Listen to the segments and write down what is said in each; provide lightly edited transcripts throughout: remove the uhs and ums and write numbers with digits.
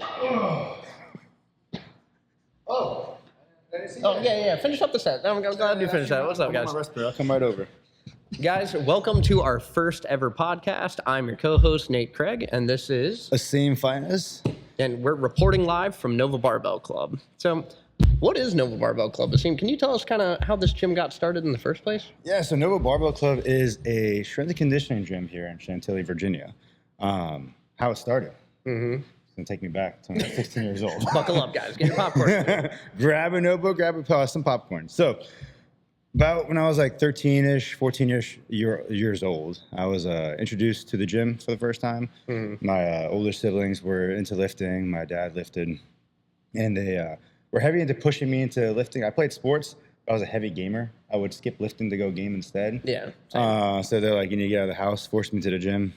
Oh. Oh. Yeah. Finish up the set. I'm glad you finished that. What's up, guys? I'll come right over. Guys, welcome to our first ever podcast. I'm your co-host, Nate Craig, and this is... Asim Finance. And we're reporting live from NOVA Barbell Club. So, what is NOVA Barbell Club? Asim, can you tell us kind of how this gym got started in the first place? Yeah, so NOVA Barbell Club is a strength and conditioning gym here in Chantilly, Virginia. How it started. Mm-hmm. It's going to take me back to when I was 16 years old. Buckle up, guys. Get your popcorn. Grab a notebook, some popcorn. So, about when I was like 13-ish, 14-ish years old, I was introduced to the gym for the first time. Mm-hmm. My older siblings were into lifting. My dad lifted. And they were heavy into pushing me into lifting. I played sports. I was a heavy gamer. I would skip lifting to go game instead. Yeah. So they're like, you need to get out of the house, forced me to the gym.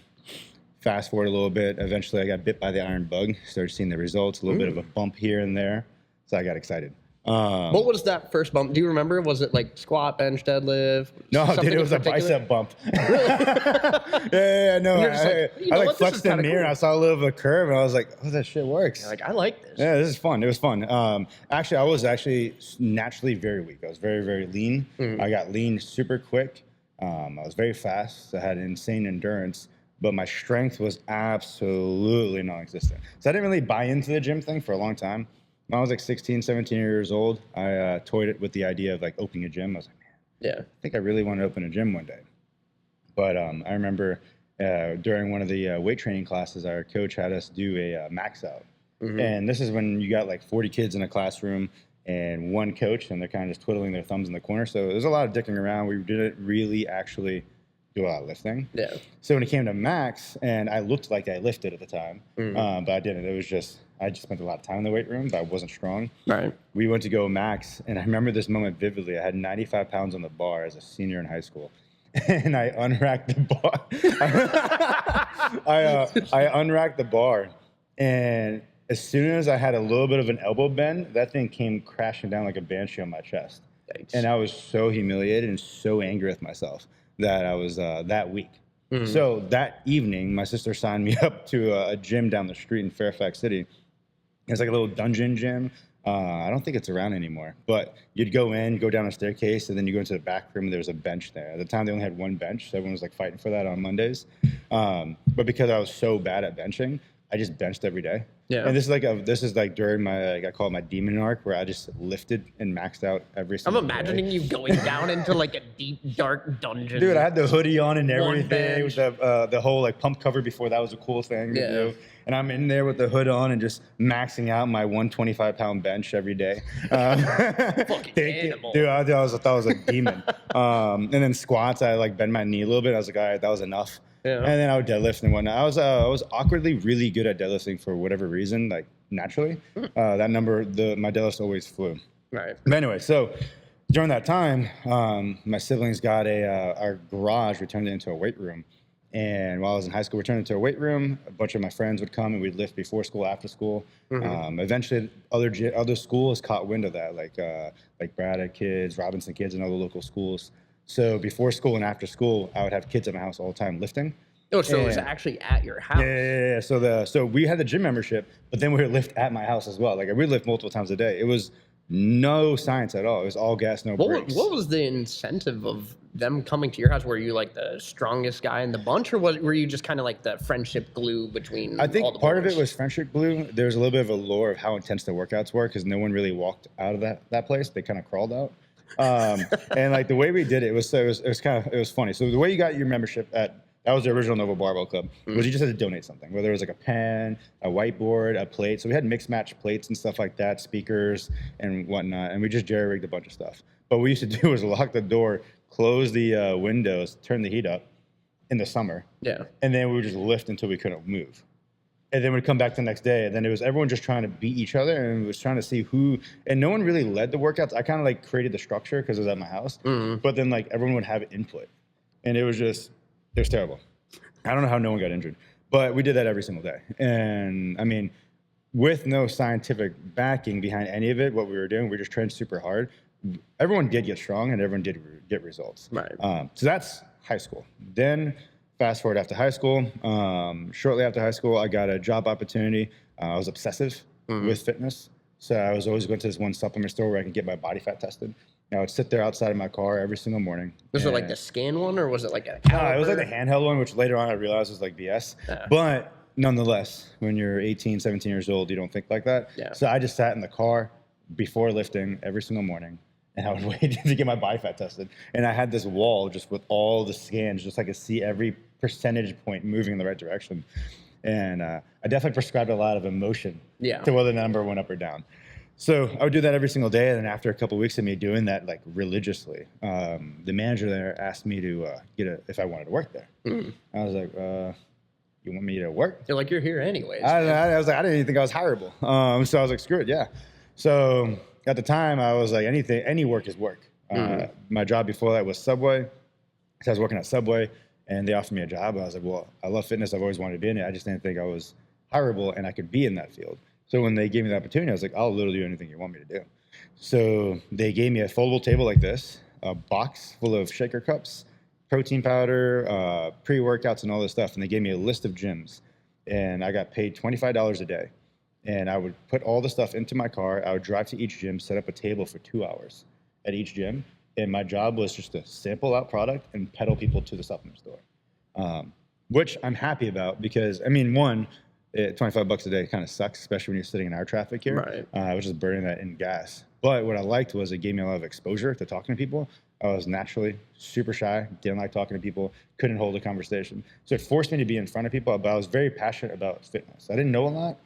Fast forward a little bit. Eventually, I got bit by the iron bug. Started seeing the results, a little bit of a bump here and there. So I got excited. What was that first bump? Do you remember? Was it like squat, bench, deadlift? No, dude, it was a bicep bump. Really? yeah, no. I flexed in the mirror and I saw a little bit of a curve and I was like, oh, that shit works. You're like, I like this. Yeah, this is fun. It was fun. Actually, I was naturally very weak. I was very, very lean. Mm-hmm. I got lean super quick. I was very fast. I had insane endurance, but my strength was absolutely non-existent. So I didn't really buy into the gym thing for a long time. When I was like 16, 17 years old, I toyed it with the idea of like opening a gym. I was like, man, I think I really want to open a gym one day. But I remember during one of the weight training classes, our coach had us do a max out. Mm-hmm. And this is when you got like 40 kids in a classroom and one coach, and they're kind of just twiddling their thumbs in the corner. So there's a lot of dicking around. We didn't really actually do a lot of lifting. Yeah. So when it came to max, and I looked like I lifted at the time, but I didn't. It was just, I just spent a lot of time in the weight room, but I wasn't strong. Right. We went to go max, and I remember this moment vividly. I had 95 pounds on the bar as a senior in high school, and I unracked the bar. I unracked the bar, and as soon as I had a little bit of an elbow bend, that thing came crashing down like a banshee on my chest. Yikes. And I was so humiliated and so angry with myself that I was that weak. Mm-hmm. So that evening, my sister signed me up to a gym down the street in Fairfax City. It's like a little dungeon gym. I don't think it's around anymore. But you'd go in, go down a staircase, and then you go into the back room, and there was a bench there. At the time, they only had one bench, so everyone was like fighting for that on Mondays. But because I was so bad at benching, I just benched every day. Yeah. And this is like during my, I call it my demon arc, where I just lifted and maxed out every single day. I'm imagining you going down into like a deep, dark dungeon. Dude, I had the hoodie on and everything. With the whole like pump cover before that was a cool thing to do. And I'm in there with the hood on and just maxing out my 125-pound bench every day. Fucking animal. Dude, I thought I was a demon. And then squats, I like bend my knee a little bit. I was like, all right, that was enough. Yeah. And then I would deadlift and whatnot. I was awkwardly really good at deadlifting for whatever reason, like naturally. That number, my deadlifts always flew. Right. But anyway, so during that time, my siblings got our garage, we turned it into a weight room. And while I was in high school, we turned it into a weight room. A bunch of my friends would come and we'd lift before school, after school. Mm-hmm. Eventually, other schools caught wind of that, like Braddock kids, Robinson kids, and other local schools. So before school and after school, I would have kids at my house all the time lifting. Oh, so it was actually at your house. Yeah. So we had the gym membership, but then we would lift at my house as well. Like we lift multiple times a day. It was no science at all. It was all gas, no brakes. What was the incentive of them coming to your house? Were you like the strongest guy in the bunch, or were you just kind of like the friendship glue between? I think all the part of it was friendship glue. There's a little bit of a lore of how intense the workouts were because no one really walked out of that place. They kind of crawled out. And like the way we did it was funny. So the way you got your membership that was the original NOVA Barbell Club, was you just had to donate something, whether it was like a pen, a whiteboard, a plate. So we had mixed match plates and stuff like that, speakers and whatnot, and we just jerry-rigged a bunch of stuff. But what we used to do was lock the door, close the windows, turn the heat up in the summer. Yeah. And then we would just lift until we couldn't move. And then we'd come back the next day, and then it was everyone just trying to beat each other, and it was trying to see who, and no one really led the workouts. I kind of like created the structure because it was at my house, but then like everyone would have input, and it was terrible. I don't know how no one got injured, but we did that every single day. And I mean, with no scientific backing behind any of it, what we were doing, we just trained super hard. Everyone did get strong, and everyone did get results. Right. So that's high school. Then fast forward after high school. Shortly after high school, I got a job opportunity. I was obsessive with fitness. So I was always going to this one supplement store where I could get my body fat tested. I would sit there outside of my car every single morning. Was it like the scan one, or was it like a No, it was like the handheld one, which later on I realized was like BS. Yeah. But nonetheless, when you're 18, 17 years old, you don't think like that. Yeah. So I just sat in the car before lifting every single morning, and I would wait to get my body fat tested. And I had this wall just with all the scans, just so I could see every percentage point moving in the right direction. And I definitely prescribed a lot of emotion to whether the number went up or down. So I would do that every single day, and then after a couple of weeks of me doing that like religiously, the manager there asked me to if I wanted to work there. I was like, "You want me to work?" They're like, "You're here anyways." I was like, I didn't even think I was hireable. So I was like, "Screw it, yeah." So at the time, I was like, any work is work. My job before that was Subway. So I was working at Subway, and they offered me a job. I was like, "Well, I love fitness. I've always wanted to be in it. I just didn't think I was hireable and I could be in that field." So when they gave me the opportunity, I was like, I'll literally do anything you want me to do. So they gave me a foldable table like this, a box full of shaker cups, protein powder, pre-workouts, and all this stuff. And they gave me a list of gyms. And I got paid $25 a day. And I would put all the stuff into my car. I would drive to each gym, set up a table for 2 hours at each gym. And my job was just to sample out product and pedal people to the supplement store, which I'm happy about because, I mean, one, $25 a day kind of sucks, especially when you're sitting in our traffic here. Right. I was just burning that in gas. But what I liked was it gave me a lot of exposure to talking to people. I was naturally super shy, didn't like talking to people, couldn't hold a conversation. So it forced me to be in front of people, but I was very passionate about fitness. I didn't know a lot.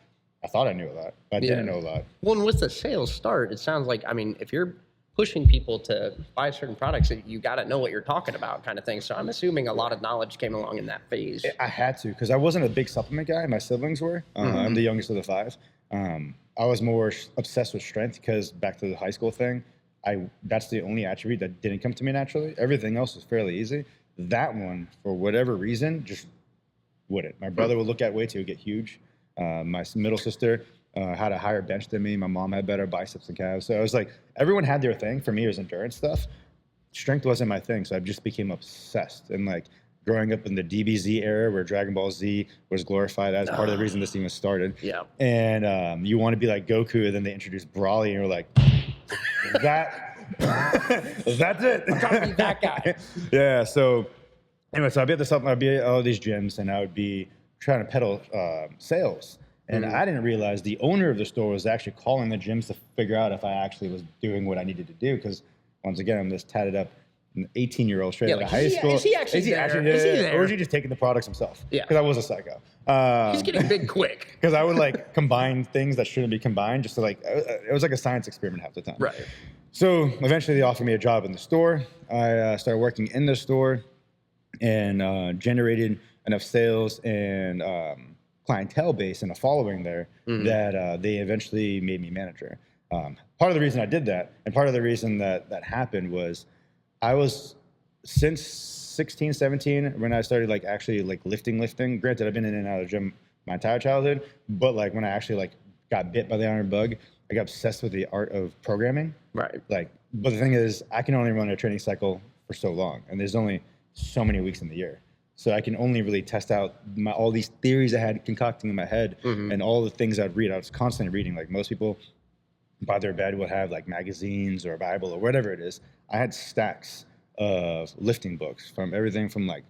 I thought I knew a lot, but I didn't know a lot. Well, and with the sales start, it sounds like, I mean, if you're pushing people to buy certain products, you got to know what you're talking about kind of thing. So I'm assuming a lot of knowledge came along in that phase. I had to, because I wasn't a big supplement guy. My siblings were. I'm the youngest of the 5. I was more obsessed with strength because back to the high school thing, that's the only attribute that didn't come to me naturally. Everything else was fairly easy. That one, for whatever reason, just wouldn't. My brother would look at weights, he would get huge. My middle sister had a higher bench than me. My mom had better biceps and calves. So I was like, everyone had their thing. For me, it was endurance stuff. Strength wasn't my thing. So I just became obsessed. And like growing up in the DBZ era where Dragon Ball Z was glorified, that's part of the reason this even started. Yeah. And you want to be like Goku, and then they introduced Brawly, and you're like, that's it. I'm trying to be that guy. Yeah. So anyway, so I'd be at I'd be at all these gyms, and I would be trying to peddle sales. And I didn't realize the owner of the store was actually calling the gyms to figure out if I actually was doing what I needed to do. Because once again, I'm this tatted up 18-year-old straight out of high school. Is he actually there? Or is he just taking the products himself? Yeah. Because I was a psycho. He's getting big quick. Because I would like combine things that shouldn't be combined, just to like, it was like a science experiment half the time. Right. So eventually they offered me a job in the store. I started working in the store and generated enough sales and clientele base and a following there that they eventually made me manager. Part of the reason I did that, and part of the reason that happened was I was, since 16, 17, when I started like actually like lifting. Granted, I've been in and out of the gym my entire childhood, but like when I actually like got bit by the iron bug, I got obsessed with the art of programming. Right. Like, but the thing is, I can only run a training cycle for so long, and there's only so many weeks in the year. So I can only really test out all these theories I had concocting in my head and all the things I'd read. I was constantly reading. Like most people by their bed would have like magazines or a Bible or whatever it is. I had stacks of lifting books from everything from like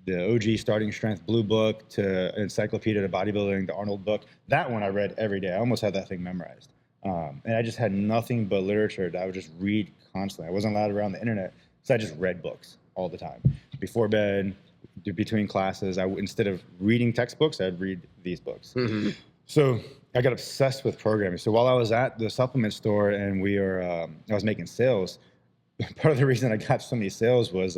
the OG Starting Strength Blue Book to Encyclopedia to Bodybuilding, the Arnold book. That one I read every day. I almost had that thing memorized. And I just had nothing but literature that I would just read constantly. I wasn't allowed around the internet, so I just read books all the time. Before bed, between classes, instead of reading textbooks, I'd read these books. So I got obsessed with programming. So while I was at the supplement store and I was making sales, part of the reason I got so many sales was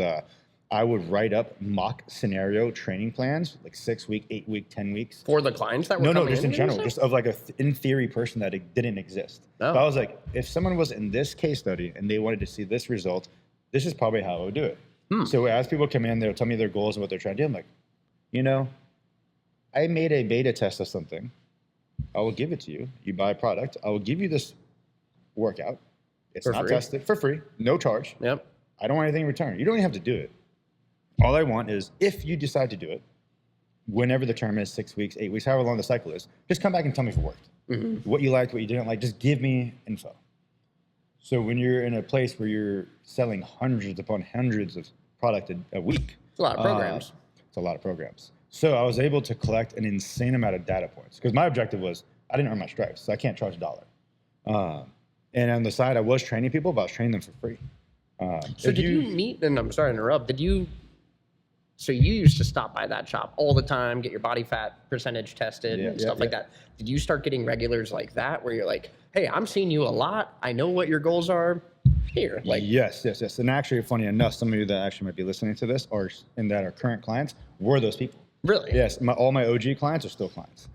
I would write up mock scenario training plans, like 6 week, 8 week, 10 weeks. For the clients that were No, just in general, just of like in theory person that it didn't exist. Oh. But I was like, if someone was in this case study and they wanted to see this result, this is probably how I would do it. So as people come in, they'll tell me their goals and what they're trying to do. I'm like, I made a beta test of something. I will give it to you. You buy a product. I will give you this workout. It's not tested for free, no charge. Yep. I don't want anything in return. You don't even have to do it. All I want is if you decide to do it, whenever the term is, 6 weeks, 8 weeks, however long the cycle is, just come back and tell me if it worked. What you liked, what you didn't like, just give me info. So when you're in a place where you're selling hundreds upon hundreds of product a week. It's a lot of programs. It's a lot of programs. So I was able to collect an insane amount of data points because my objective was I didn't earn my stripes, so I can't charge $1. And on the side, I was training people, but I was training them for free. So did you meet, and I'm sorry to interrupt, so you used to stop by that shop all the time, get your body fat percentage tested and stuff like that. Did you start getting regulars like that where you're like, hey, I'm seeing you a lot. I know what your goals are here. Like, yes. And actually, funny enough, some of you that actually might be listening to this and that are current clients were those people. Really? Yes. All my OG clients are still clients.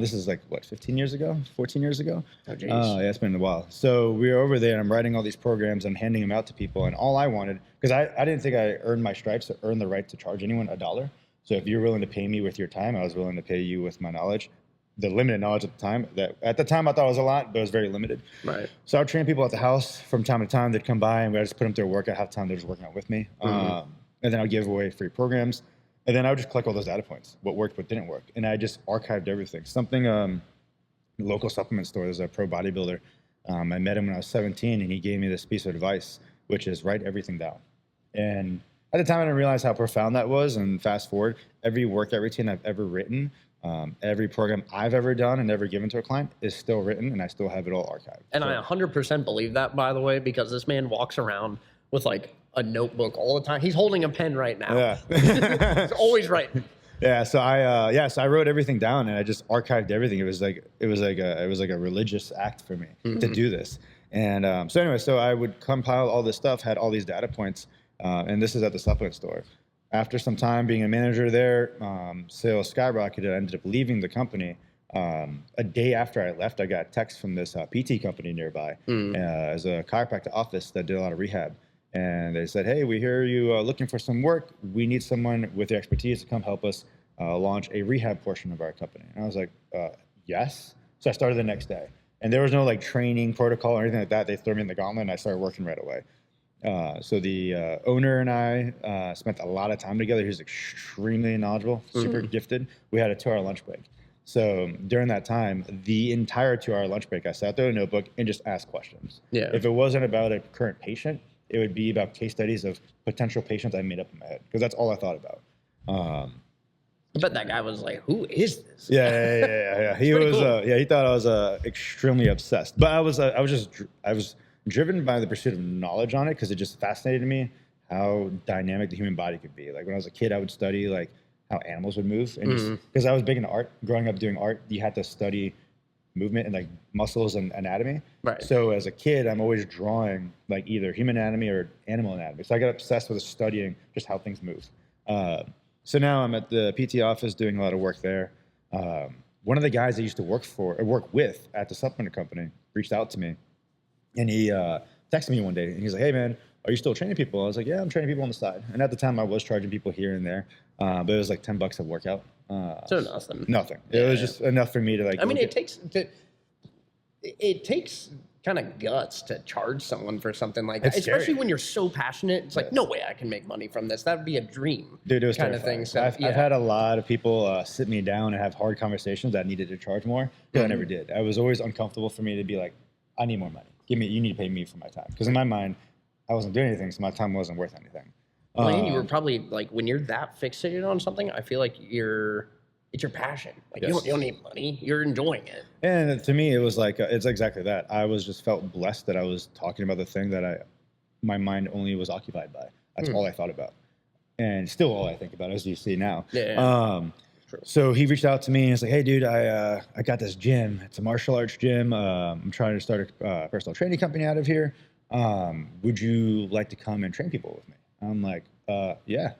This is like, 15 years ago, 14 years ago? Oh, geez. Yeah, it's been a while. So we were over there and I'm writing all these programs and handing them out to people. And all I wanted, because I didn't think I earned my stripes or earned the right to charge anyone $1. So if you're willing to pay me with your time, I was willing to pay you with my knowledge. The limited knowledge at the time, I thought it was a lot, but it was very limited. Right. So I would train people at the house from time to time. They'd come by and I just put them through a workout. Half the time they're just working out with me. And then I'd give away free programs. And then I would just collect all those data points, what worked, what didn't work. And I just archived everything. Local supplement store, there's a pro bodybuilder. I met him when I was 17 and he gave me this piece of advice, which is write everything down. And at the time I didn't realize how profound that was. And fast forward, every workout routine I've ever written, every program I've ever done and ever given to a client is still written and I still have it all archived. And I 100% believe that, by the way, because this man walks around with like a notebook all the time. He's holding a pen right now. Yeah. He's always writing. Yeah. So I wrote everything down and I just archived everything. It was like a religious act for me to do this. And so I would compile all this stuff, had all these data points, and this is at the supplement store. After some time being a manager there, sales skyrocketed. I ended up leaving the company. A day after I left, I got a text from this PT company nearby as a chiropractic office that did a lot of rehab. And they said, hey, we hear you looking for some work. We need someone with the expertise to come help us launch a rehab portion of our company. And I was like, yes. So I started the next day. And there was no like training protocol or anything like that. They threw me in the gauntlet and I started working right away. So the owner and I spent a lot of time together. He was extremely knowledgeable, super gifted. We had a 2-hour lunch break. So during that time, the entire 2-hour lunch break, I sat there with a notebook and just asked questions. Yeah. If it wasn't about a current patient, it would be about case studies of potential patients I made up in my head because that's all I thought about. I bet that guy was like, who is this? Yeah. He was, cool. He thought I was extremely obsessed, but I was driven by the pursuit of knowledge on it because it just fascinated me how dynamic the human body could be. Like when I was a kid, I would study like how animals would move, and because I was big into art, growing up doing art, you had to study movement and like muscles and anatomy. Right. So as a kid, I'm always drawing like either human anatomy or animal anatomy. So I got obsessed with studying just how things move. So now I'm at the PT office doing a lot of work there. One of the guys I used to work with at the supplement company reached out to me, and he texted me one day, and he's like, "Hey man, are you still training people?" I was like, "Yeah, I'm training people on the side." And at the time, I was charging people here and there, but it was like $10 a workout. So nothing. Nothing. It was just enough for me to like. I mean, it takes kind of guts to charge someone for something like that, It's especially scary. when you're so passionate. It's like, no way I can make money from this. That would be a dream. Dude, it was kind of terrifying. thing. So I've had a lot of people sit me down and have hard conversations that I needed to charge more, but I never did. I was always uncomfortable for me to be like, I need more money. You need to pay me for my time. Because in my mind, I wasn't doing anything, so my time wasn't worth anything. Well, and you were probably like, when you're that fixated on something, I feel like it's your passion. Like you don't need money. You're enjoying it. And to me, it was like, it's exactly that. I was just felt blessed that I was talking about the thing that my mind only was occupied by. That's all I thought about. And still all I think about, as you see now. Yeah. So he reached out to me and he's like, "Hey dude, I got this gym. It's a martial arts gym. I'm trying to start a personal training company out of here. Would you like to come and train people with me?" I'm like, yeah.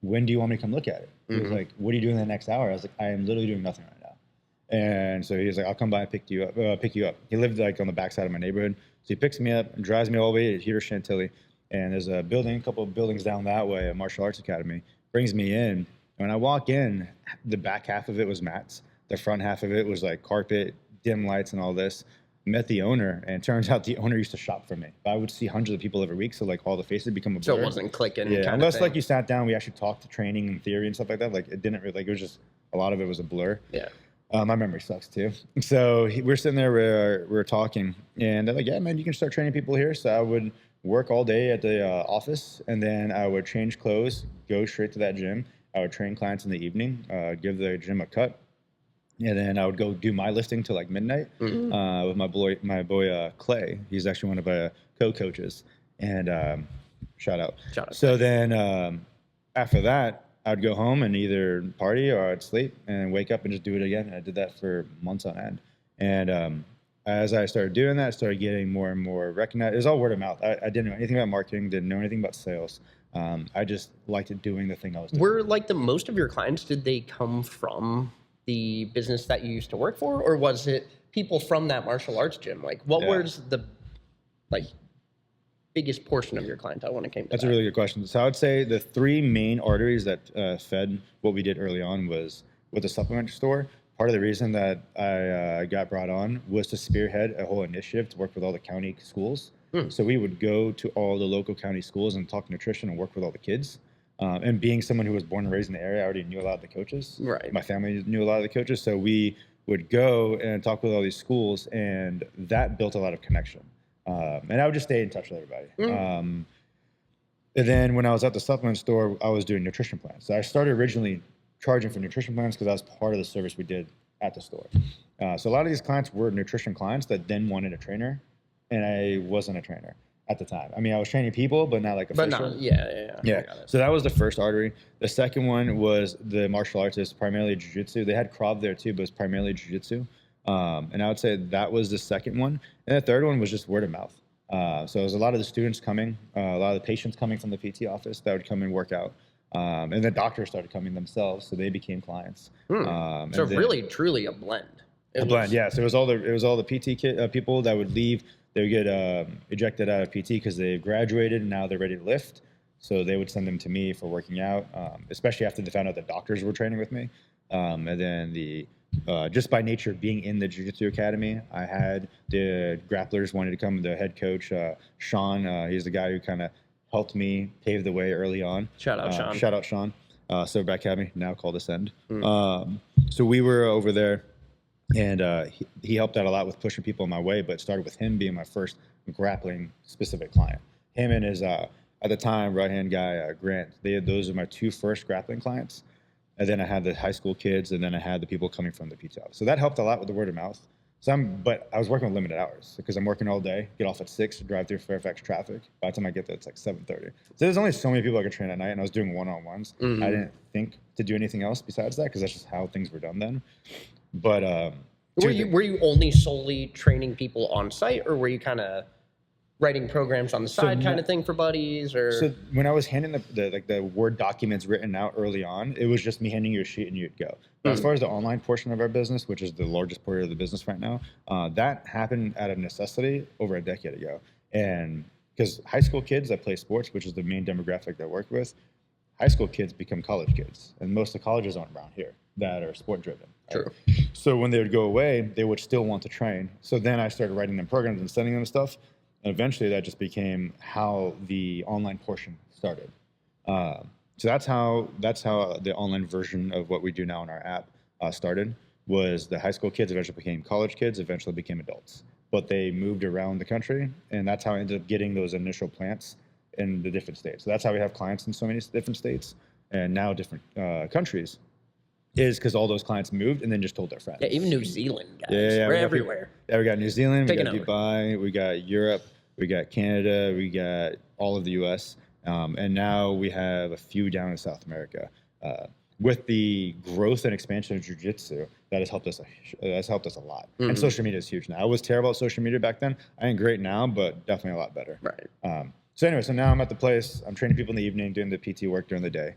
When do you want me to come look at it? He was like, "What are you doing in the next hour?" I was like, "I am literally doing nothing right now." And so he was like, "I'll come by and pick you up." He lived like on the backside of my neighborhood. So he picks me up and drives me all the way to Chantilly. And there's a couple of buildings down that way, a martial arts academy, brings me in. When I walk in, the back half of it was mats. The front half of it was like carpet, dim lights, and all this. met the owner, and it turns out the owner used to shop for me. I would see hundreds of people every week, so like all the faces become a blur. So it wasn't clicking. Yeah, kind unless of like you sat down, we actually talked to training and theory and stuff like that. Like it didn't really, like it was just a lot of it was a blur. Yeah. My memory sucks too. So we're sitting there, we're talking, and they're like, "Yeah, man, you can start training people here." So I would work all day at the office, and then I would change clothes, go straight to that gym. I would train clients in the evening, give the gym a cut, and then I would go do my lifting till like midnight with my boy Clay. He's actually one of my co-coaches, and shout out. So then after that, I'd go home and either party or I'd sleep and wake up and just do it again. And I did that for months on end. And as I started doing that, I started getting more and more recognized. It was all word of mouth. I didn't know anything about marketing, didn't know anything about sales. I just liked doing the thing I was doing. Were like the most of your clients, did they come from the business that you used to work for? Or was it people from that martial arts gym? Like what was the biggest portion of your clientele when it came to That's a really good question. So I would say the three main arteries that fed what we did early on was with the supplement store. Part of the reason that I got brought on was to spearhead a whole initiative to work with all the county schools. So we would go to all the local county schools and talk nutrition and work with all the kids. And being someone who was born and raised in the area, I already knew a lot of the coaches. Right. My family knew a lot of the coaches. So we would go and talk with all these schools, and that built a lot of connection. And I would just stay in touch with everybody. And then when I was at the supplement store, I was doing nutrition plans. So I started originally charging for nutrition plans because that was part of the service we did at the store. So a lot of these clients were nutrition clients that then wanted a trainer, and I wasn't a trainer at the time. I mean, I was training people, but not like official. But yeah. So that was the first artery. The second one was the martial arts. It's primarily jiu-jitsu. They had Krav there too, but it's primarily jiu-jitsu. And I would say that was the second one. And the third one was just word of mouth. So it was a lot of the students coming, a lot of the patients coming from the PT office that would come and work out. And the doctors started coming themselves, so they became clients. So really, truly a blend. Yeah. So it was all the PT people that would leave. They would get ejected out of PT because they graduated and now they're ready to lift. So they would send them to me for working out, especially after they found out that doctors were training with me. And then just by nature of being in the Jiu-Jitsu Academy, I had the grapplers wanted to come. The head coach, Sean, he's the guy who kind of helped me pave the way early on. Shout out Sean. Shout out Sean. Silverback Academy, now called Ascend. So we were over there, and he helped out a lot with pushing people in my way, but it started with him being my first grappling specific client. Him and his, at the time, right-hand guy, Grant, those are my two first grappling clients. And then I had the high school kids, and then I had the people coming from the PT office. So that helped a lot with the word of mouth. But I was working with limited hours because I'm working all day, get off at 6, drive through Fairfax traffic. By the time I get there, it's like 7:30. So there's only so many people I could train at night, and I was doing one-on-ones. I didn't think to do anything else besides that because that's just how things were done then. But were you only solely training people on site, or were you kind of writing programs on the side kind of thing for buddies? Or so when I was handing the Word documents written out early on, it was just me handing you a sheet and you'd go. But as far as the online portion of our business, which is the largest part of the business right now, that happened out of necessity over a decade ago. And because high school kids that play sports, which is the main demographic that I work with, high school kids become college kids. And most of the colleges aren't around here that are sport driven. Right? True. So when they would go away, they would still want to train. So then I started writing them programs and sending them stuff. And eventually that just became how the online portion started. So that's how the online version of what we do now in our app started. Was the high school kids eventually became college kids, eventually became adults. But they moved around the country, and that's how I ended up getting those initial plants in the different states. So that's how we have clients in so many different states and now different countries. Is because all those clients moved and then just told their friends. Yeah, even New Zealand, guys. Yeah, we're everywhere. We got New Zealand, we got over. Dubai, we got Europe, we got Canada, we got all of the U.S., and now we have a few down in South America. With the growth and expansion of jiu-jitsu, that has helped us a lot. And social media is huge now. I was terrible at social media back then. I ain't great now, but definitely a lot better. Right. So now I'm at the place. I'm training people in the evening, doing the PT work during the day.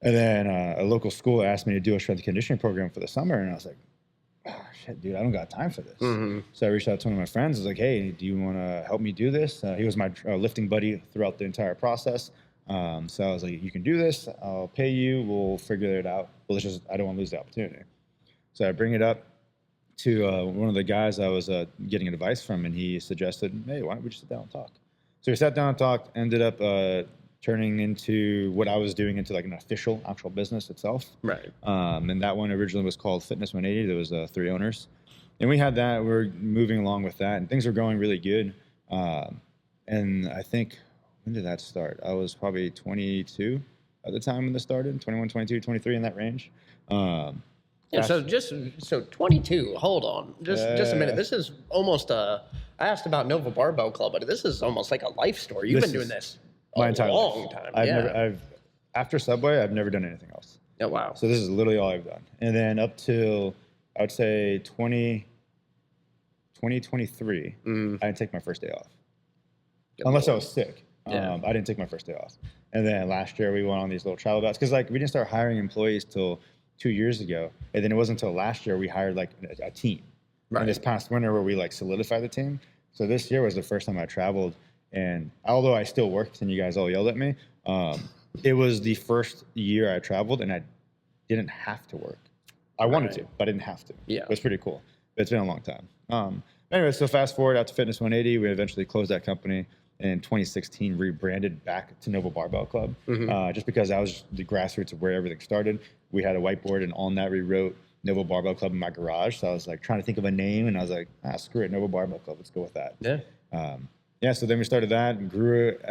And then a local school asked me to do a strength and conditioning program for the summer. And I was like, oh, shit, dude, I don't got time for this. So I reached out to one of my friends. I was like, hey, do you want to help me do this? He was my lifting buddy throughout the entire process. So I was like, you can do this. I'll pay you. We'll figure it out. But I don't want to lose the opportunity. So I bring it up to one of the guys I was getting advice from, and he suggested, hey, why don't we just sit down and talk? So we sat down and talked, ended up turning into what I was doing into like an actual business itself. Right. And that one originally was called Fitness 180. There was 3 owners. And we had that. We're moving along with that, and things were going really good. And I think, when did that start? I was probably 22 at the time when this started, 21, 22, 23, in that range. Yeah, so 22. Hold on, just a minute. This is almost I asked about NOVA Barbell Club, but this is almost like a life story. You've been doing this my entire long life. time. After Subway, I've never done anything else. Oh wow. So this is literally all I've done. And then up till I would say 2023, I didn't take my first day off, unless I was sick. I didn't take my first day off. And then last year we went on these little travel bouts because like we didn't start hiring employees till 2 years ago, and then it wasn't until last year we hired like a team. Right. And this past winter where we like solidified the team. So this year was the first time I traveled, and although I still worked and you guys all yelled at me, it was the first year I traveled and I didn't have to work. I wanted to, but I didn't have to. Yeah, it was pretty cool. It's been a long time. Anyway, so fast forward out to Fitness 180, we eventually closed that company. And in 2016, rebranded back to NOVA Barbell Club, just because that was the grassroots of where everything started. We had a whiteboard, and on that we wrote NOVA Barbell Club in my garage. So I was like trying to think of a name, and I was like, screw it, NOVA Barbell Club, let's go with that. Yeah. So then we started that and grew it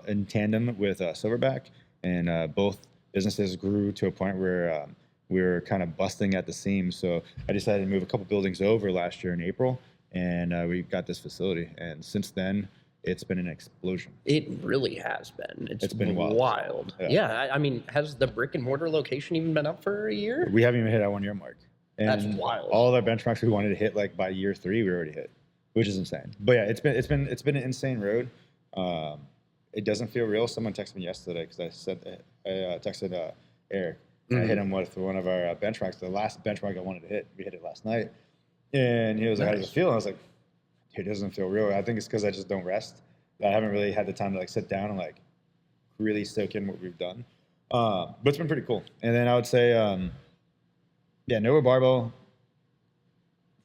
in tandem with Silverback, and both businesses grew to a point where we were kind of busting at the seams. So I decided to move a couple buildings over last year in April, and we got this facility. And since then, it's been an explosion. It really has been. It's been wild. Yeah. I mean, has the brick and mortar location even been up for a year? We haven't even hit our 1 year mark. And that's wild. All of our benchmarks we wanted to hit like by year 3, we already hit, which is insane. But yeah, it's been an insane road. It doesn't feel real. Someone texted me yesterday because I texted Eric. I hit him with one of our benchmarks. The last benchmark I wanted to hit, we hit it last night. And he was like, how does it feel? And I was like, it doesn't feel real. I think it's because I just don't rest. I haven't really had the time to like sit down and like really soak in what we've done. But it's been pretty cool. And then I would say, NOVA Barbell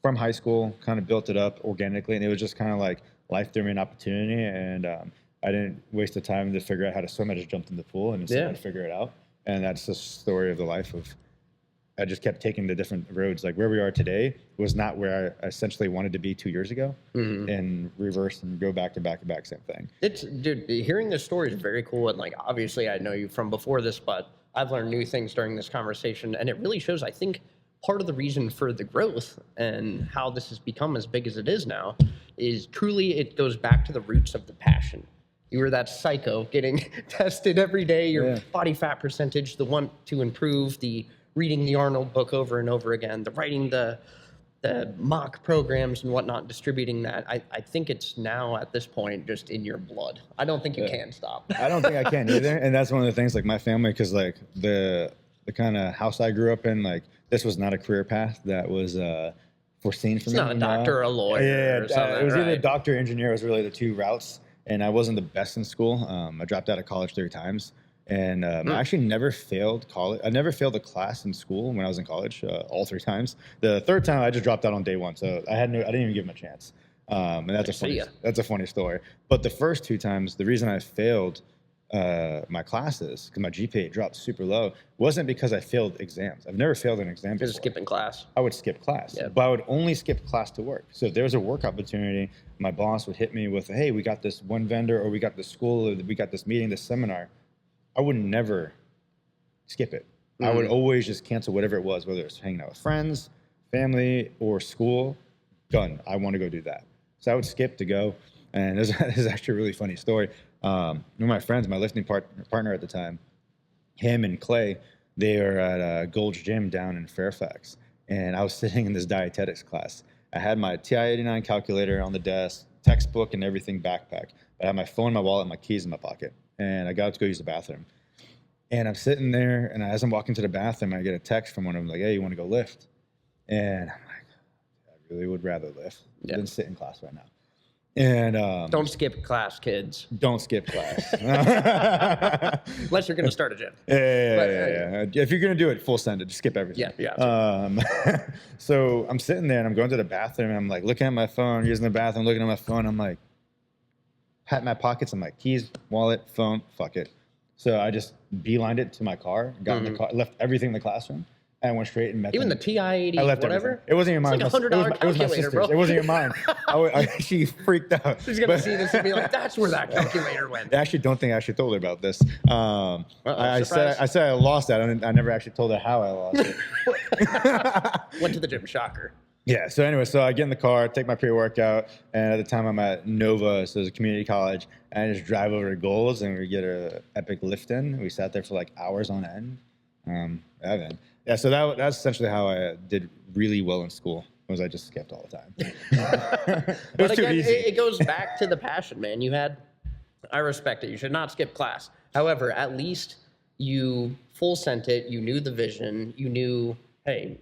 from high school kind of built it up organically, and it was just kind of like life threw me an opportunity, and I didn't waste the time to figure out how to swim. I just jumped in the pool and decided to figure it out. And that's the story of the life of. I just kept taking the different roads. Like where we are today was not where I essentially wanted to be 2 years ago, and reverse and go back to back to back, same thing. Dude, hearing this story is very cool. And like, obviously I know you from before this, but I've learned new things during this conversation, and it really shows, I think, part of the reason for the growth and how this has become as big as it is now is truly it goes back to the roots of the passion. You were that psycho getting tested every day, your body fat percentage, the want to improve, the reading the Arnold book over and over again, the writing the mock programs and whatnot, distributing that. I think it's now at this point just in your blood. I don't think you can stop. I don't think I can either. And that's one of the things, like my family, because like the kind of house I grew up in, like this was not a career path that was foreseen for me. It's not a doctor or a lawyer or something. It was either doctor or engineer was really the 2 routes. And I wasn't the best in school. I dropped out of college 3 times. And I actually never failed college. I never failed a class in school when I was in college, all 3 times. The 3rd time I just dropped out on day 1, so I didn't even give him a chance. And that's a funny story. But the first 2 times, the reason I failed my classes, because my GPA dropped super low, wasn't because I failed exams. I've never failed an exam before. Just skipping class. I would skip class, but I would only skip class to work. So if there was a work opportunity, my boss would hit me with, hey, we got this one vendor, or we got this school, or we got this meeting, this seminar. I would never skip it. I would always just cancel whatever it was, whether it's hanging out with friends, family, or school. Done. I want to go do that. So I would skip to go. And this is actually a really funny story. One of my friends, my lifting partner at the time, him and Clay, they were at Gold's Gym down in Fairfax. And I was sitting in this dietetics class. I had my TI-89 calculator on the desk, textbook and everything backpack. I had my phone, my wallet, and my keys in my pocket. And I got up to go use the bathroom. And I'm sitting there, and as I'm walking to the bathroom, I get a text from one of them like, hey, you want to go lift? And I'm like, I really would rather lift than sit in class right now. And don't skip class, kids. Don't skip class. Unless you're going to start a gym. Yeah. If you're going to do it full send, just skip everything. Yeah. So I'm sitting there and I'm going to the bathroom and I'm like looking at my phone, using the bathroom, looking at my phone. I'm like, pat my pockets. I'm like, keys, wallet, phone, fuck it. So I just beelined it to my car, got in the car, left everything in the classroom. And went straight and met even them. the TI-80, I left whatever. Everything. It wasn't even mine. It's like $100 calculator, it was my sister's. bro. It wasn't even mine. She freaked out. She's gonna see this and be like, "That's where that calculator went." I actually don't think I actually told her about this. I said I lost that. I never actually told her how I lost it. Went to the gym. Shocker. Yeah. So anyway, so I get in the car, take my pre-workout, and at the time I'm at NOVA, so it's a community college, and I just drive over to Goals and we get an epic lift in. We sat there for like hours on end. Yeah, so that's essentially how I did really well in school. Was I just skipped all the time? It was too easy. It goes back to the passion, man. I respect it. You should not skip class. However, at least you full sent it. You knew the vision. You knew, hey,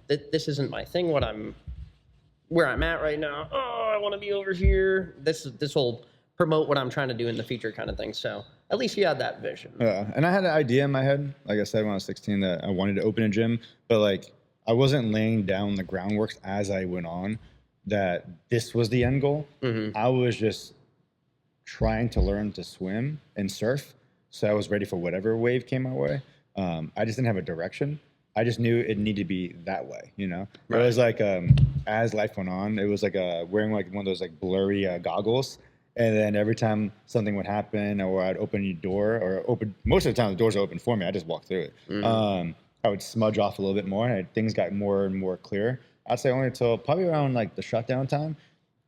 this isn't my thing. Where I'm at right now. Oh, I want to be over here. This will promote what I'm trying to do in the future, kind of thing. So at least you had that vision. Yeah, and I had an idea in my head, like I said when I was 16, that I wanted to open a gym, but like I wasn't laying down the groundwork as I went on that this was the end goal. Mm-hmm. I was just trying to learn to swim and surf, so I was ready for whatever wave came my way. I just didn't have a direction. I just knew it needed to be that way, Right. It was like as life went on, it was like wearing like one of those like blurry goggles. And then every time something would happen, or I'd open a door, most of the time the doors are open for me. I just walk through it. Mm-hmm. I would smudge off a little bit more, and things got more and more clear. I'd say only until probably around like the shutdown time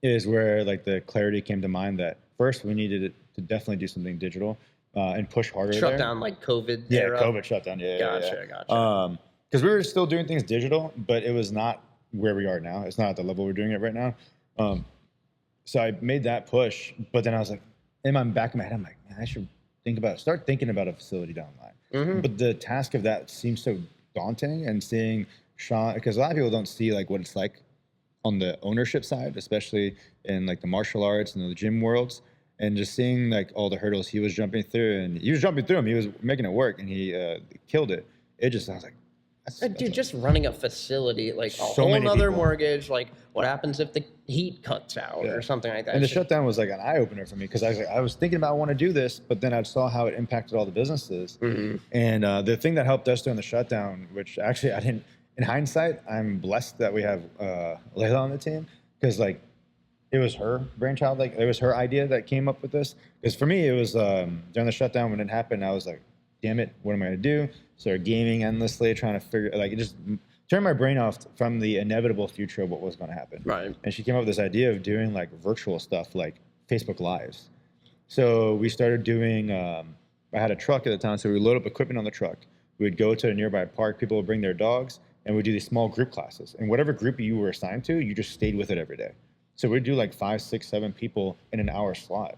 is where like the clarity came to mind that first we needed to definitely do something digital and push harder. Shutdown like COVID era? Yeah, COVID shutdown. Yeah, Gotcha. Because we were still doing things digital, but it was not where we are now. It's not at the level we're doing it right now. So I made that push, but then I was like, in my back of my head, I'm like, man, I should start thinking about a facility down the line. Mm-hmm. But the task of that seems so daunting, and seeing Sean, because a lot of people don't see like what it's like on the ownership side, especially in like the martial arts and the gym worlds, and just seeing like all the hurdles he was jumping through, and he was jumping through them, he was making it work, and he killed it. It just sounds like, dude, just running a facility, like a whole nother mortgage, like what happens if the heat cuts out or something like that. And the shutdown was like an eye opener for me, because I was thinking about I want to do this, but then I saw how it impacted all the businesses. Mm-hmm. And the thing that helped us during the shutdown, which actually I didn't, in hindsight, I'm blessed that we have Layla on the team, because like it was her brainchild, like it was her idea that came up with this. Because for me, it was during the shutdown when it happened, I was like, damn it, what am I going to do? Started gaming endlessly, trying to figure, like, it just turned my brain off from the inevitable future of what was going to happen. Right. And she came up with this idea of doing like virtual stuff, like Facebook Lives. So we started doing, I had a truck at the time, so we would load up equipment on the truck. We would go to a nearby park, people would bring their dogs, and we'd do these small group classes. And whatever group you were assigned to, you just stayed with it every day. So we'd do like 5, 6, 7 people in an hour slot.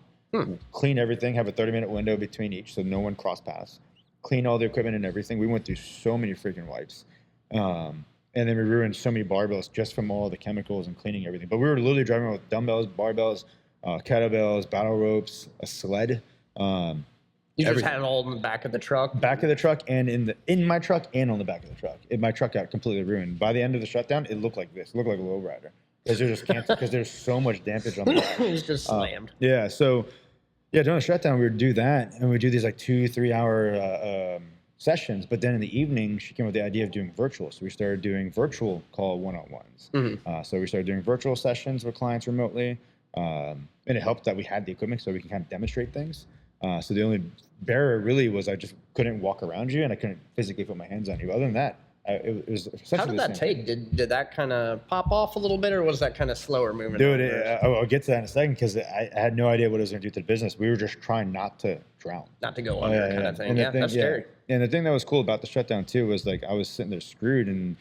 Clean everything, have a 30-minute window between each so no one cross paths. Clean all the equipment and everything. We went through so many freaking wipes. And then we ruined so many barbells just from all the chemicals and cleaning everything. But we were literally driving around with dumbbells, barbells, kettlebells, battle ropes, a sled. You just had it all in the back of the truck? Back of the truck, and in my truck and on the back of the truck. My truck got completely ruined. By the end of the shutdown, it looked like this. It looked like a lowrider. Because there's so much damage on the back. It was just slammed. During the shutdown, we would do that, and we'd do these like 2-3 hour sessions. But then in the evening, she came up with the idea of doing virtual. So we started doing virtual call one-on-ones. Mm-hmm. So we started doing virtual sessions with clients remotely. And it helped that we had the equipment so we can kind of demonstrate things. So the only barrier really was I just couldn't walk around you, and I couldn't physically put my hands on you. Other than that, it was essentially. How did that take? Did that kind of pop off a little bit, or was that kind of slower moving? Dude, I'll get to that in a second, because I had no idea what it was going to do to the business. We were just trying not to drown. Not to go under kind of thing. That's scary. And the thing that was cool about the shutdown too was like I was sitting there screwed, and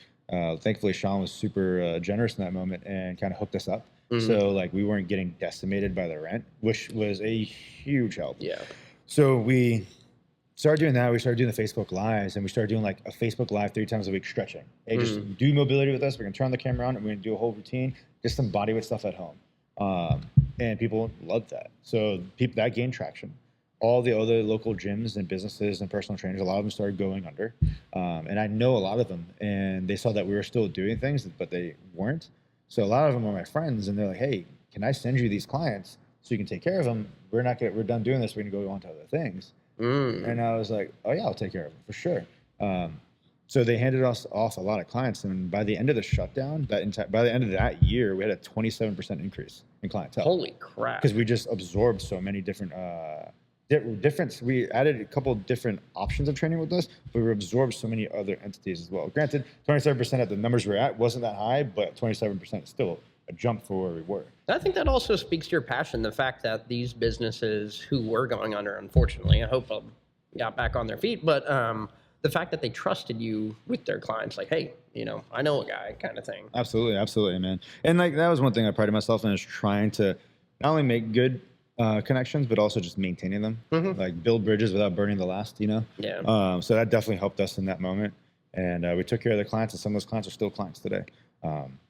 thankfully Sean was super generous in that moment and kind of hooked us up. Mm-hmm. So like we weren't getting decimated by the rent, which was a huge help. Yeah. So we started doing that. We started doing the Facebook Lives, and we started doing like a Facebook Live 3 times a week stretching. Hey, just do mobility with us. We're going to turn the camera on, and we're going to do a whole routine, just some bodyweight stuff at home. and people loved that. So people that gained traction. All the other local gyms and businesses and personal trainers, a lot of them started going under. And I know a lot of them, and they saw that we were still doing things, but they weren't. So a lot of them are my friends, and they're like, "Hey, can I send you these clients so you can take care of them? We're done doing this. We're gonna go on to other things." And I was like, "Oh yeah, I'll take care of them for sure." So they handed us off a lot of clients, and by the end of the shutdown, by the end of that year, we had a 27% increase in clientele. Holy crap! Because we just absorbed so many different. We added a couple of different options of training with us, but we absorbed so many other entities as well. Granted, 27% at the numbers we're at wasn't that high, but 27% is still a jump for where we were. I think that also speaks to your passion, the fact that these businesses who were going under, unfortunately, I hope got back on their feet, but the fact that they trusted you with their clients, like, hey, I know a guy kind of thing. Absolutely, man. And like that was one thing I prided myself in, is trying to not only make good connections, but also just maintaining them, like build bridges without burning the last, Yeah. So that definitely helped us in that moment. And we took care of the clients, and some of those clients are still clients today.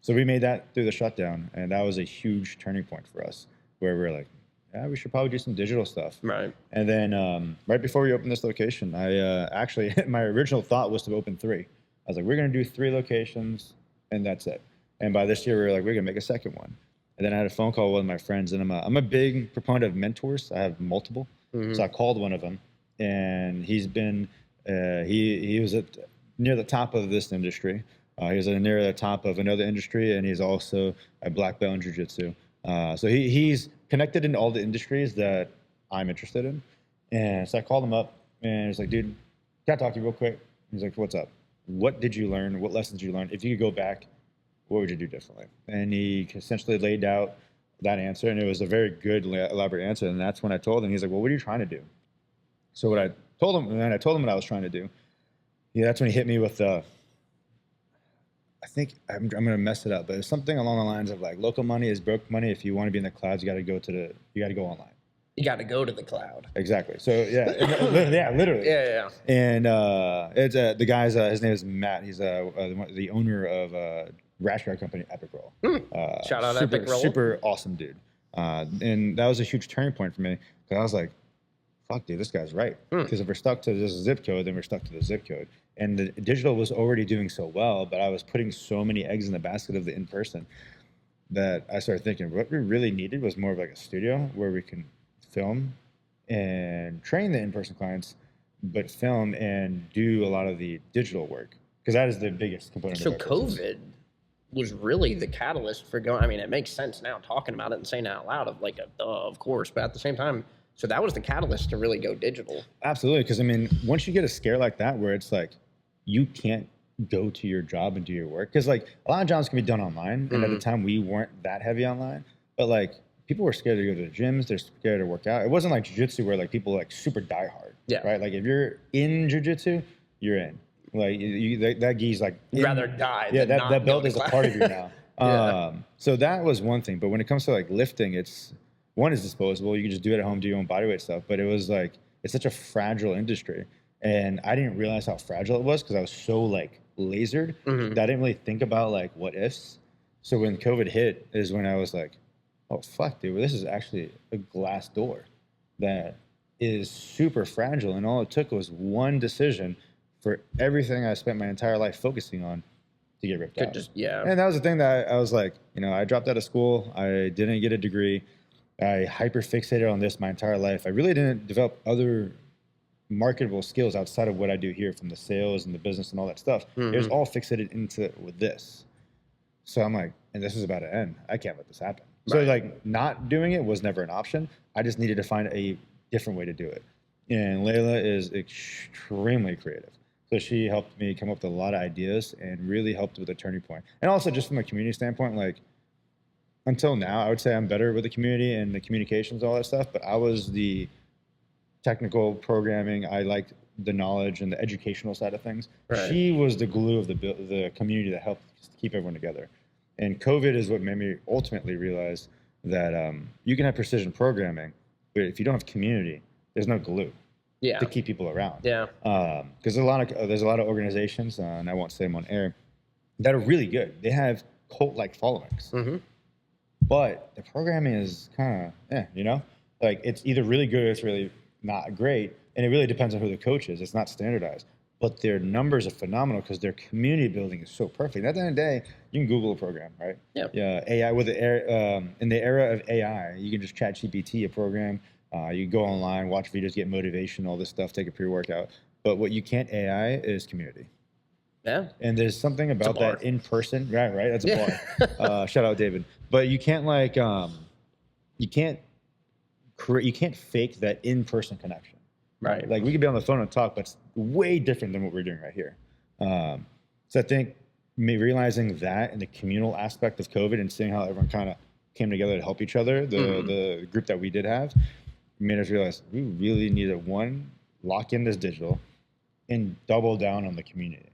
So we made that through the shutdown, and that was a huge turning point for us, where we were like, yeah, we should probably do some digital stuff. Right. And then right before we opened this location, I actually, my original thought was to open 3. I was like, we're going to do 3 locations, and that's it. And by this year, we were like, we're going to make a second one. And then I had a phone call with one of my friends, and I'm a big proponent of mentors. I have multiple. So I called one of them, and he's been, he was near the top of this industry. He was near the top of another industry, and he's also a black belt in jiu-jitsu. So he's connected in all the industries that I'm interested in. And so I called him up, and he's like, dude, can I talk to you real quick? He's like, what's up? What did you learn? What lessons did you learn? If you could go back, what would you do differently? And he essentially laid out that answer, and it was a very good, elaborate answer. And that's when I told him, he's like, well, what are you trying to do? So what I told him, and then I told him what I was trying to do. Yeah, that's when he hit me with I think I'm going to mess it up, but it's something along the lines of like, local money is broke money. If you want to be in the clouds, you got to go online. You got to go to the cloud. Exactly. So yeah, yeah, literally. Yeah. And it's the guy's his name is Matt. He's the owner of rash guard company Epic Roll. Shout out Epic Roll. Super awesome dude. And that was a huge turning point for me, because I was like, fuck, dude, this guy's right. Because if we're stuck to this zip code, then we're stuck to the zip code. And the digital was already doing so well, but I was putting so many eggs in the basket of the in-person that I started thinking what we really needed was more of like a studio where we can film and train the in-person clients, but film and do a lot of the digital work, because that is the biggest component. So COVID was really the catalyst for going. I mean, it makes sense now talking about it and saying it out loud of like, of course, but at the same time, so that was the catalyst to really go digital. Absolutely, because I mean, once you get a scare like that, where it's like you can't go to your job and do your work, because like a lot of jobs can be done online, and at the time we weren't that heavy online, but like people were scared to go to the gyms, they're scared to work out. It wasn't like jiu-jitsu where like people like super die hard, right? Like if you're in jiu-jitsu, you're in. Like that gi's like you'd rather die. Yeah, than that belt is a part of you now. So that was one thing, but when it comes to like lifting, it's disposable. You can just do it at home, do your own bodyweight stuff. But it was like it's such a fragile industry, and I didn't realize how fragile it was because I was so like lasered that I didn't really think about like what ifs. So when COVID hit is when I was like, oh fuck, dude, this is actually a glass door that is super fragile, and all it took was one decision for everything I spent my entire life focusing on to get ripped out. And that was the thing that I was like, I dropped out of school. I didn't get a degree. I hyper fixated on this my entire life. I really didn't develop other marketable skills outside of what I do here, from the sales and the business and all that stuff. It was all fixated into with this. So I'm like, and this is about to end. I can't let this happen. So like not doing it was never an option. I just needed to find a different way to do it. And Layla is extremely creative. So she helped me come up with a lot of ideas and really helped with a turning point. And also just from a community standpoint, like until now, I would say I'm better with the community and the communications, all that stuff. But I was the technical programming. I liked the knowledge and the educational side of things. She was the glue of the community that helped keep everyone together. And COVID is what made me ultimately realize that you can have precision programming, but if you don't have community, there's no glue to keep people around. Because there's a lot of organizations, and I won't say them on air, that are really good. They have cult-like followings. but the programming is kind of, like it's either really good or it's really not great. And it really depends on who the coach is. It's not standardized. But their numbers are phenomenal because their community building is so perfect. At the end of the day, you can Google a program, right? Yep. Yeah. AI in the era of AI, you can just chat GPT a program. You can go online, watch videos, get motivation, all this stuff, take a pre-workout. But what you can't AI is community. Yeah. And there's something about that in person, right? That's a bar. Shout out David. But you can't you can't fake that in-person connection. Right. Like we could be on the phone and talk, but it's way different than what we're doing right here. So I think realizing that and the communal aspect of COVID and seeing how everyone kind of came together to help each other, the group that we did have, made us realize we really need to lock in this digital and double down on the community.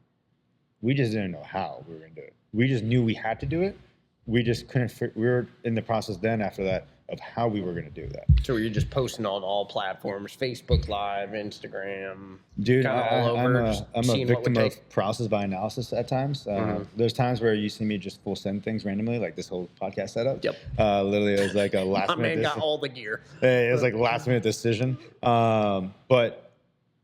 We just didn't know how we were going to do it. We just knew we had to do it. We just couldn't. We were in the process then after that of how we were going to do that. So you're just posting on all platforms, Facebook Live, Instagram, dude. all over. I'm a victim of paralysis by analysis at times. There's times where you see me just full send things randomly, like this whole podcast setup. Yep. Literally, it was like a last My minute. man got all the gear. It was like last minute decision. But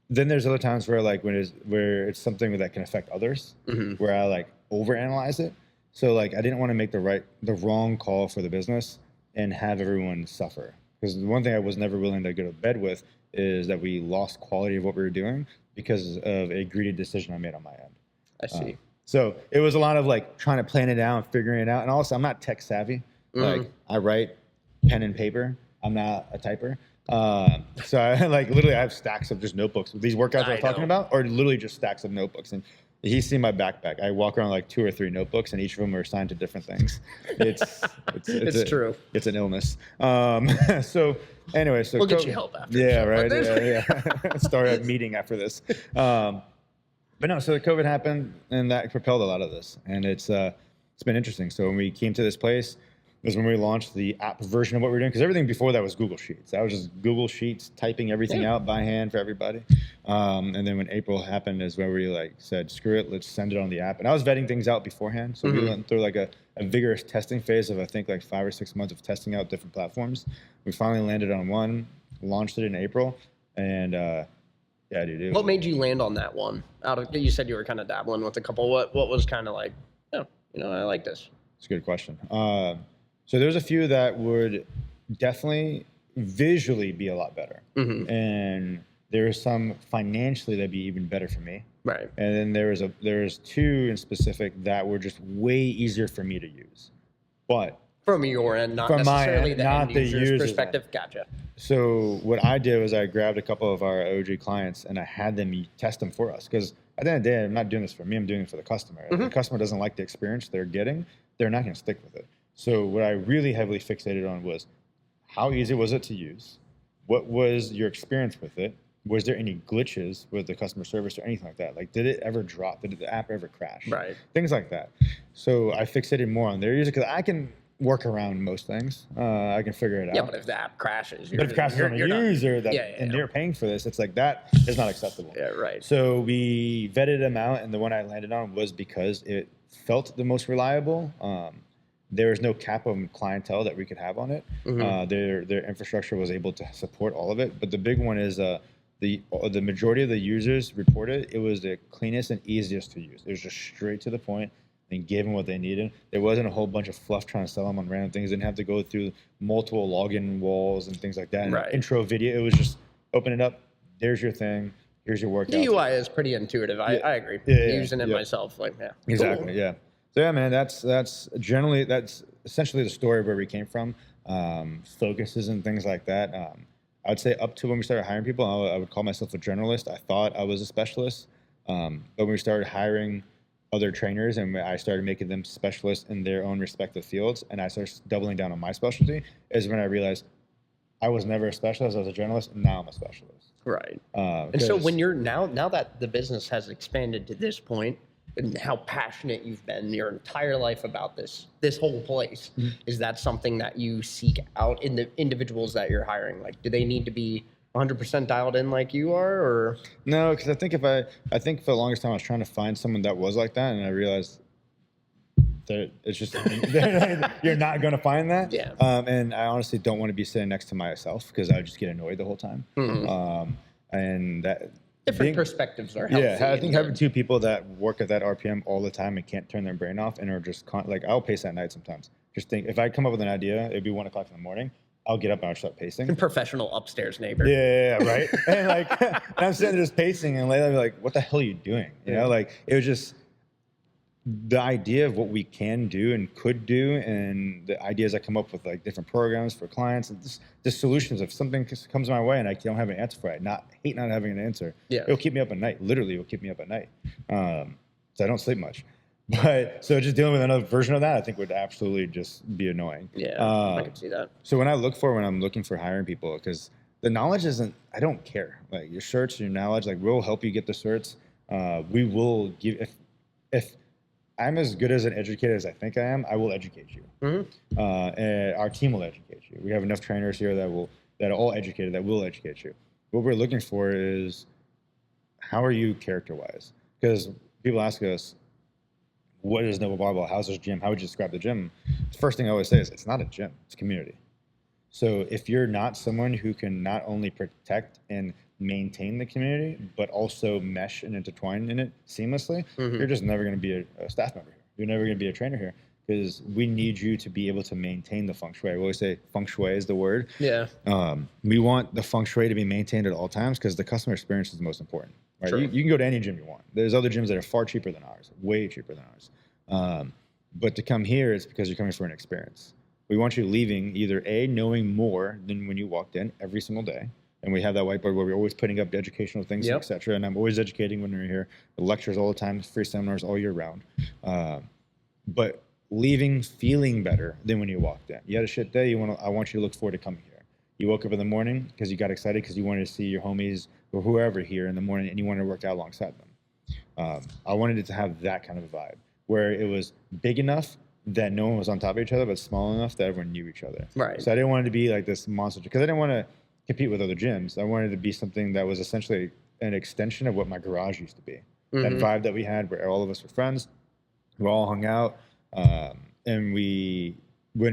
then there's other times where where it's something that can affect others, where I like overanalyze it. So like I didn't want to make the wrong call for the business and have everyone suffer. Because the one thing I was never willing to go to bed with is that we lost quality of what we were doing because of a greedy decision I made on my end. I see. So it was a lot of like trying to plan it out and figuring it out. And also I'm not tech savvy. Like I write pen and paper. I'm not a typer. So I literally I have stacks of just notebooks. These workouts I was talking about are literally just stacks of notebooks. And he's seen my backpack. I walk around like 2 or 3 notebooks, and each of them are assigned to different things. It's true. It's an illness. So anyway, so we'll get you help after. Yeah, right. Yeah. Start a meeting after this. But no, so the COVID happened, and that propelled a lot of this, and it's been interesting. So when we came to this place, was when we launched the app version of what we were doing, because everything before that was Google Sheets. That was just Google Sheets, typing everything out by hand for everybody. And then when April happened is where we said, screw it, let's send it on the app. And I was vetting things out beforehand. So we went through a vigorous testing phase of I think 5 or 6 months of testing out different platforms. We finally landed on one, launched it in April, and yeah, dude. What made you land on that one? You said you were kind of dabbling with a couple. What was kind of like, I like this? It's a good question. So there's a few that would definitely visually be a lot better. And there's some financially that'd be even better for me. Right. And then there's 2 in specific that were just way easier for me to use. But from your end, not from necessarily my end, the not end the user's user's perspective. Gotcha. So what I did was I grabbed a couple of our OG clients and I had them test them for us. Because at the end of the day, I'm not doing this for me, I'm doing it for the customer. If the customer doesn't like the experience they're getting, they're not going to stick with it. So what I really heavily fixated on was how easy was it to use? What was your experience with it? Was there any glitches with the customer service or anything like that? Like, did it ever drop? Did the app ever crash? Right. Things like that. So I fixated more on their user because I can work around most things. I can figure it out. Yeah, but if the app crashes, but if it crashes on a user and they're paying for this, it's like that is not acceptable. Yeah, right. So we vetted them out, and the one I landed on was because it felt the most reliable. There was no cap on clientele that we could have on it. Their infrastructure was able to support all of it. But the big one is the majority of the users reported it was the cleanest and easiest to use. It was just straight to the point and gave them what they needed. There wasn't a whole bunch of fluff trying to sell them on random things. They didn't have to go through multiple login walls and things like that. And intro video, it was just open it up. There's your thing. Here's your workout. The UI is pretty intuitive. I agree. Using it myself, exactly. Cool. Yeah. So yeah, man, that's essentially the story of where we came from, focuses and things like that. I would say up to when we started hiring people, I would call myself a generalist. I thought I was a specialist, but when we started hiring other trainers and I started making them specialists in their own respective fields, and I started doubling down on my specialty, is when I realized I was never a specialist. I was a generalist, and now I'm a specialist. Right. And so when you're now that the business has expanded to this point, and how passionate you've been your entire life about this whole place, is that something that you seek out in the individuals that you're hiring? Like, do they need to be 100% dialed in like you are, or? No, because I think for the longest time I was trying to find someone that was like that, and I realized it's just you're not going to find that. Yeah. And I honestly don't want to be sitting next to myself because I would just get annoyed the whole time. And that different perspectives are healthy. Yeah, I think having two people that work at that RPM all the time and can't turn their brain off and are just like I'll pace at night sometimes. Just think if I come up with an idea, it'd be 1 o'clock in the morning. I'll get up and I'll start pacing. Professional upstairs neighbor. Yeah, right. And like and I'm sitting there just pacing, and Layla be like, "What the hell are you doing?" You know, like it was just the idea of what we can do and could do, and the ideas I come up with, like different programs for clients, and just the solutions. If something comes my way and I don't have an answer for it, hate not having an answer. Yeah, it'll keep me up at night. Literally, it'll keep me up at night. So I don't sleep much. But so just dealing with another version of that, I think would absolutely just be annoying. Yeah, I can see that. So when I'm looking for hiring people, because the knowledge isn't, I don't care. Like your certs, your knowledge, like we'll help you get the certs. We will give, if I'm as good as an educator as I think I am, I will educate you. And our team will educate you. We have enough trainers here that are all educated, that will educate you. What we're looking for is, how are you character-wise? Because people ask us, what is NOVA Barbell? How's this gym? How would you describe the gym? The first thing I always say is it's not a gym, it's a community. So if you're not someone who can not only protect and maintain the community, but also mesh and intertwine in it seamlessly, you're just never going to be a staff member here. You're never going to be a trainer here, because we need you to be able to maintain the feng shui. I always say feng shui is the word. Yeah. We want the feng shui to be maintained at all times because the customer experience is the most important. Right? You can go to any gym you want. There's other gyms that are far cheaper than ours, way cheaper than ours. But to come here, it's because you're coming for an experience. We want you leaving either A, knowing more than when you walked in every single day. And we have that whiteboard where we're always putting up educational things, et cetera. And I'm always educating when we're here. The lectures all the time, free seminars all year round. But leaving feeling better than when you walked in. You had a shit day. I want you to look forward to coming here. You woke up in the morning because you got excited because you wanted to see your homies or whoever here in the morning, and you wanted to work out alongside them. I wanted it to have that kind of a vibe where it was big enough that no one was on top of each other, but small enough that everyone knew each other. Right. So I didn't want it to be like this monster, because I didn't want to compete with other gyms. I wanted it to be something that was essentially an extension of what my garage used to be. That vibe that we had where all of us were friends, we all hung out, and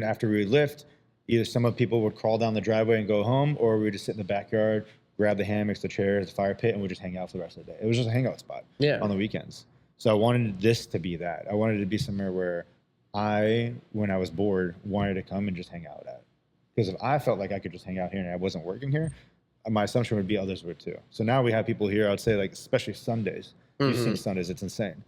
after we would lift, either some of the people would crawl down the driveway and go home, or we would just sit in the backyard, grab the hammocks, the chairs, the fire pit, and we'd just hang out for the rest of the day. It was just a hangout spot on the weekends. So I wanted this to be that. I wanted it to be somewhere where when I was bored, wanted to come and just hang out at. Because if I felt like I could just hang out here and I wasn't working here, my assumption would be others would too. So now we have people here, I would say, like, especially Sundays. You've seen Sundays, it's insane.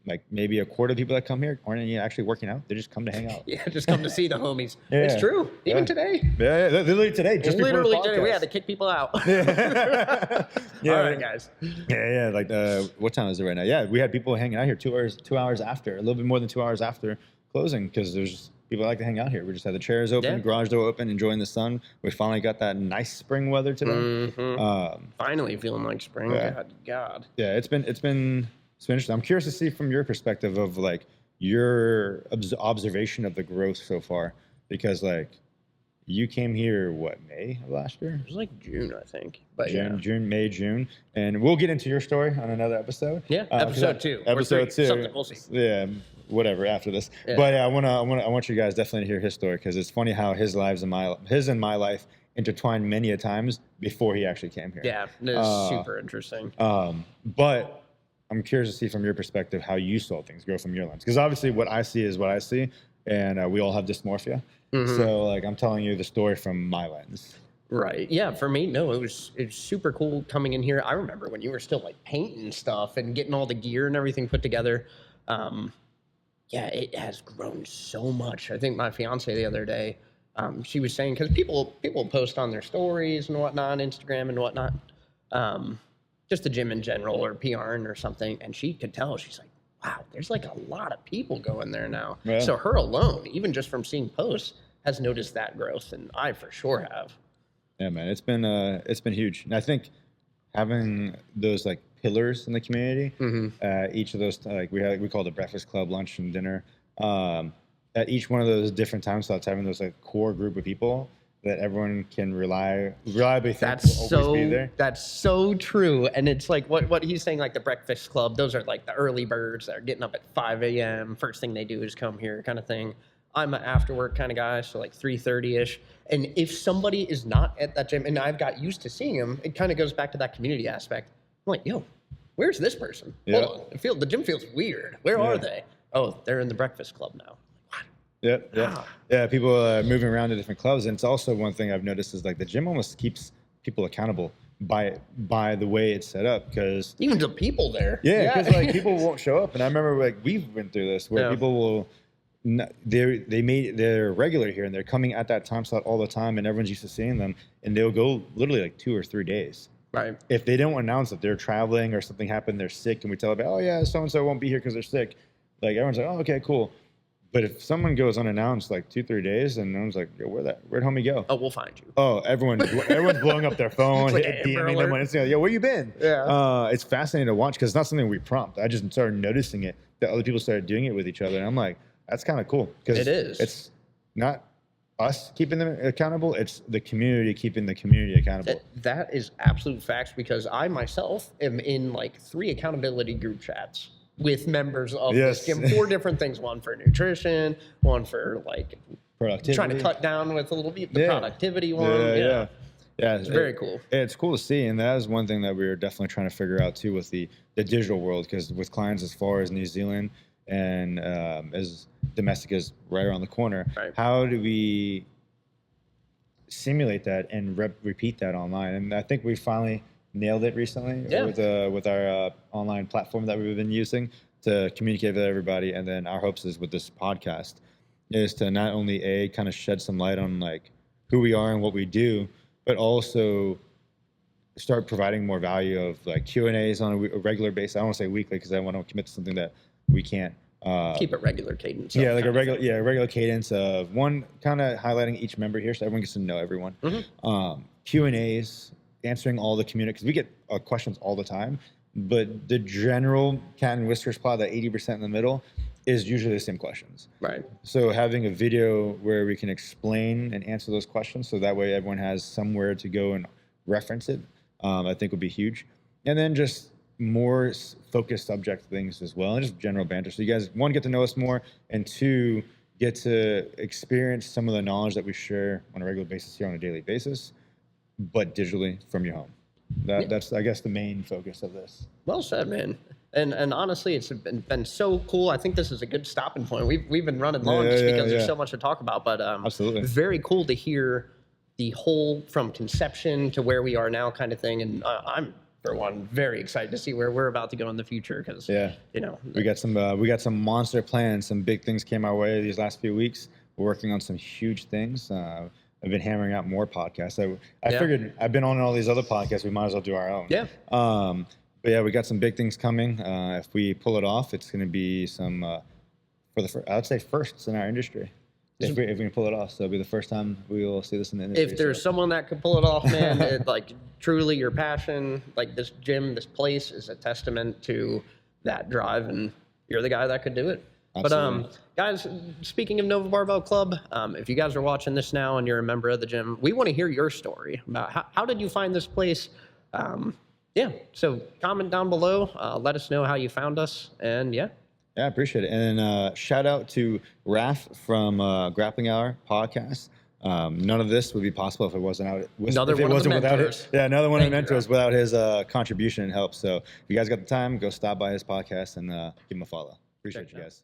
Like maybe a quarter of the people that come here aren't actually working out. They just come to hang out. Yeah, just come to see the homies. It's true. Even today. Yeah, literally today. Just literally today, we had to kick people out. Yeah. All right, guys. Yeah. Like, what time is it right now? Yeah, we had people hanging out here 2 hours after, a little bit more than 2 hours after closing, because there's people that like to hang out here. We just had the chairs open, garage door open, enjoying the sun. We finally got that nice spring weather today. Finally feeling like spring. God. Yeah, it's been interesting. I'm curious to see from your perspective of like your observation of the growth so far, because like you came here May of last year? It was like June, I think. But June, and we'll get into your story on another episode. Yeah, episode 2. Episode 2. Something we'll see. Yeah, whatever after this. Yeah. But I want you guys definitely to hear his story, because it's funny how his and my life intertwined many a times before he actually came here. Yeah, it's super interesting. But I'm curious to see from your perspective how you saw things grow from your lens, because obviously what I see is what I see, and we all have dysmorphia. So like I'm telling you the story from my lens. Right. Yeah. For me, no, it was super cool coming in here. I remember when you were still like painting stuff and getting all the gear and everything put together. Yeah, it has grown so much. I think my fiance the other day, she was saying, because people post on their stories and whatnot, Instagram and whatnot, just the gym in general or PRing or something, and she could tell. She's like, wow, there's like a lot of people going there now. Yeah. So her alone, even just from seeing posts, has noticed that growth, and I for sure have. Yeah, man, it's been huge, and I think having those like pillars in the community, each of those, like we call it the breakfast club, lunch and dinner. At each one of those different time slots, having those like core group of people that everyone can reliably think That's will always be there. That's so true. And it's like what he's saying, like the breakfast club, those are like the early birds that are getting up at 5 a.m. First thing they do is come here kind of thing. I'm an after work kind of guy, so like 3:30ish. And if somebody is not at that gym, and I've got used to seeing them, it kind of goes back to that community aspect. I'm like, yo, where's this person? Yeah. Hold on. The gym feels weird. Where are they? Oh, they're in the breakfast club now. Yeah. People are moving around to different clubs, and it's also one thing I've noticed is like the gym almost keeps people accountable by the way it's set up, because even the people there. Yeah, because like people won't show up, and I remember like we've been through this where people will. They're regular here and they're coming at that time slot all the time, and everyone's used to seeing them, and they'll go literally like 2 or 3 days. Right. If they don't announce that they're traveling or something happened, they're sick, and we tell them, oh yeah, so and so won't be here because they're sick. Like everyone's like, oh okay, cool. But if someone goes unannounced like 2-3 days, and everyone's like, yo, where'd homie go? Oh, we'll find you. Oh, everyone's blowing up their phone, like DMing them on Instagram. Yo, where you been? Yeah. It's fascinating to watch because it's not something we prompt. I just started noticing it that other people started doing it with each other, and I'm like, that's kind of cool because it is. It's not us keeping them accountable; it's the community keeping the community accountable. That is absolute facts, because I myself am in like 3 accountability group chats with members of this gym. 4 different things: one for nutrition, one for like productivity, trying to cut down with a little bit the productivity one. Yeah. It's very cool. It's cool to see, and that is one thing that we were definitely trying to figure out too with the digital world, because with clients as far as New Zealand and as domestic as right around the corner, how do we simulate that and repeat that online? And I think we finally nailed it recently with our online platform that we've been using to communicate with everybody. And then our hopes is with this podcast is to not only kind of shed some light on like who we are and what we do, but also start providing more value of like Q&As on a regular basis. I don't want to say weekly because I want to commit to something that we can't keep a regular cadence. Yeah, like a regular cadence of one kind of highlighting each member here so everyone gets to know everyone. Q&As, answering all the community, because we get questions all the time, but the general cat and whiskers plot, that 80% in the middle, is usually the same questions. Right. So having a video where we can explain and answer those questions, so that way everyone has somewhere to go and reference it, I think would be huge. And then just more focused subject things as well, and just general banter. So you guys, 1, get to know us more, and 2, get to experience some of the knowledge that we share on a regular basis here on a daily basis, but digitally from your home. That's, I guess, the main focus of this. Well said, man. And honestly, it's been so cool. I think this is a good stopping point. We've been running long just because there's so much to talk about, but absolutely very cool to hear the whole from conception to where we are now kind of thing. And I'm, for one, very excited to see where we're about to go in the future, because we got some monster plans. Some big things came our way these last few weeks. We're working on some huge things. I've been hammering out more podcasts. I figured I've been on all these other podcasts. We might as well do our own. Yeah. But yeah, we got some big things coming. If we pull it off, it's going to be some I would say firsts in our industry. If we can pull it off, so it'll be the first time we will see this in the industry. If there's someone that could pull it off, man, like truly your passion, like this gym, this place is a testament to that drive, and you're the guy that could do it. Absolutely. But guys, speaking of NOVA Barbell Club, if you guys are watching this now and you're a member of the gym, we want to hear your story about how did you find this place? So comment down below, let us know how you found us, and Yeah, I appreciate it. And then shout out to Raph from Grappling Hour Podcast. None of this would be possible if it wasn't another one of the mentors. Another one of the mentors without his contribution and help. So if you guys got the time, go stop by his podcast and give him a follow. Appreciate you guys.